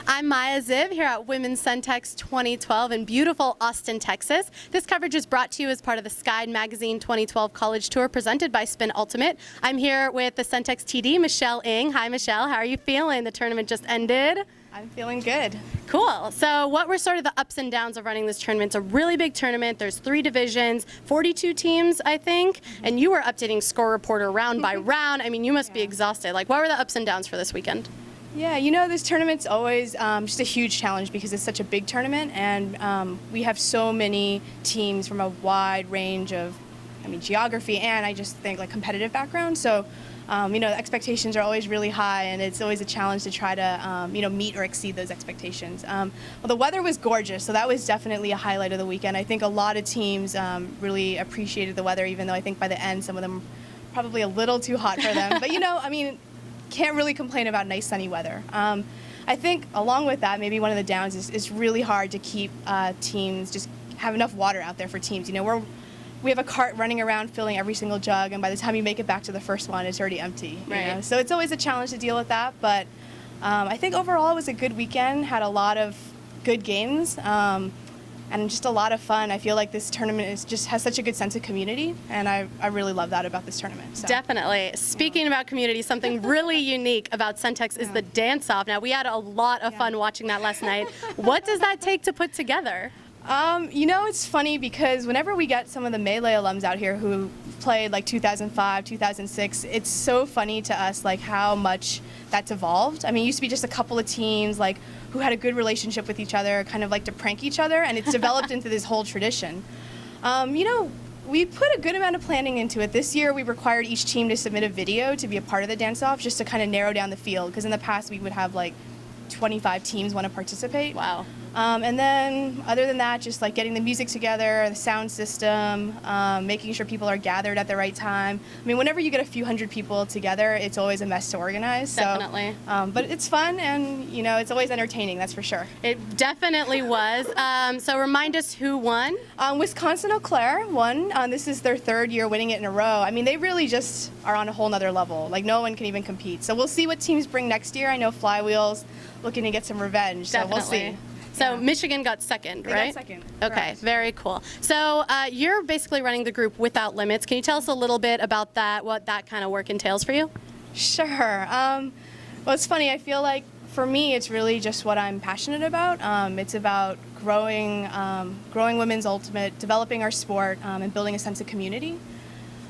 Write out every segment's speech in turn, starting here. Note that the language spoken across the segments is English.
I'm Maya Ziv here at Women's Centex 2012 in beautiful Austin, Texas. This coverage is brought to you as part of the Sky Magazine 2012 College Tour presented by Spin Ultimate. I'm here with the Centex TD, Michelle Ng. Hi, Michelle. How are you feeling? The tournament just ended. I'm feeling good. Cool. So what were sort of the ups and downs of running this tournament? It's a really big tournament. There's 3 divisions, 42 teams, I think, and you were updating Score Reporter round by round. I mean, you must be exhausted. Like, what were the ups and downs for this weekend? Yeah, you know, this tournament's always just a huge challenge because it's such a big tournament, and we have so many teams from a wide range of, geography and I just think like competitive background. So, you know, the expectations are always really high, and it's always a challenge to try to, meet or exceed those expectations. Well, the weather was gorgeous, so that was definitely a highlight of the weekend. I think a lot of teams really appreciated the weather, even though I think by the end some of them probably a little too hot for them. But, you know, can't really complain about nice sunny weather. I think along with that, maybe one of the downs is it's really hard to keep teams, just have enough water out there for teams. You know, we have a cart running around filling every single jug, and by the time you make it back to the first one, it's already empty. Right. You know? So it's always a challenge to deal with that, but I think overall it was a good weekend, had a lot of good games, and just a lot of fun. I feel like this tournament just has such a good sense of community, and I really love that about this tournament. So. Definitely. Speaking about community, something really unique about Centex is the dance-off. Now, we had a lot of fun watching that last night. What does that take to put together? You know, it's funny because whenever we get some of the Melee alums out here who played like 2005, 2006, it's so funny to us like how much that's evolved. I mean, it used to be just a couple of teams like who had a good relationship with each other, kind of like to prank each other, and it's developed into this whole tradition. You know, we put a good amount of planning into it. This year we required each team to submit a video to be a part of the dance-off just to kind of narrow down the field, because in the past we would have like 25 teams want to participate. Wow. And then other than that, just like getting the music together, the sound system, making sure people are gathered at the right time. I mean, whenever you get a few hundred people together, it's always a mess to organize. Definitely. So, but it's fun, and you know, it's always entertaining, that's for sure. It definitely was. So remind us who won. Wisconsin Eau Claire won. This is their 3rd year winning it in a row. I mean, they really just are on a whole nother level. Like, no one can even compete. So we'll see what teams bring next year. I know Flywheel's looking to get some revenge, Definitely. So we'll see. So Michigan got second, They right? got second. Okay, Correct. very cool. So you're basically running the group Without Limits. Can you tell us a little bit about that, what that kind of work entails for you? Sure. Well, it's funny. I feel like for me, it's really just what I'm passionate about. It's about growing women's ultimate, developing our sport, and building a sense of community.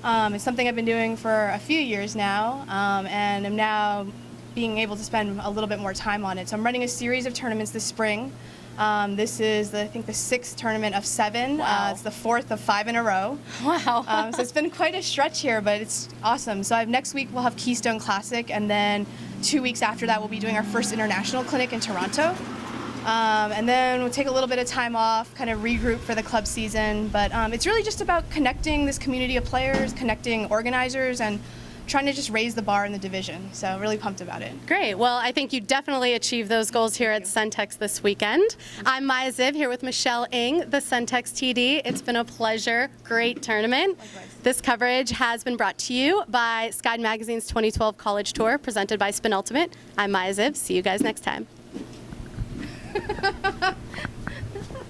It's something I've been doing for a few years now, and I'm now being able to spend a little bit more time on it. So I'm running a series of tournaments this spring. This is, I think, the 6th tournament of 7. Wow. It's the 4th of 5 in a row. Wow. So it's been quite a stretch here, but it's awesome. So next week we'll have Keystone Classic, and then 2 weeks after that we'll be doing our first international clinic in Toronto. And then we'll take a little bit of time off, kind of regroup for the club season. But it's really just about connecting this community of players, connecting organizers, and trying to just raise the bar in the division. So really pumped about it. Great. Well, I think you definitely achieved those goals here at Centex this weekend. I'm Maya Ziv here with Michelle Ng, the Centex TD. It's been a pleasure. Great tournament. Likewise. This coverage has been brought to you by Sky Magazine's 2012 College Tour presented by Spin Ultimate. I'm Maya Ziv. See you guys next time.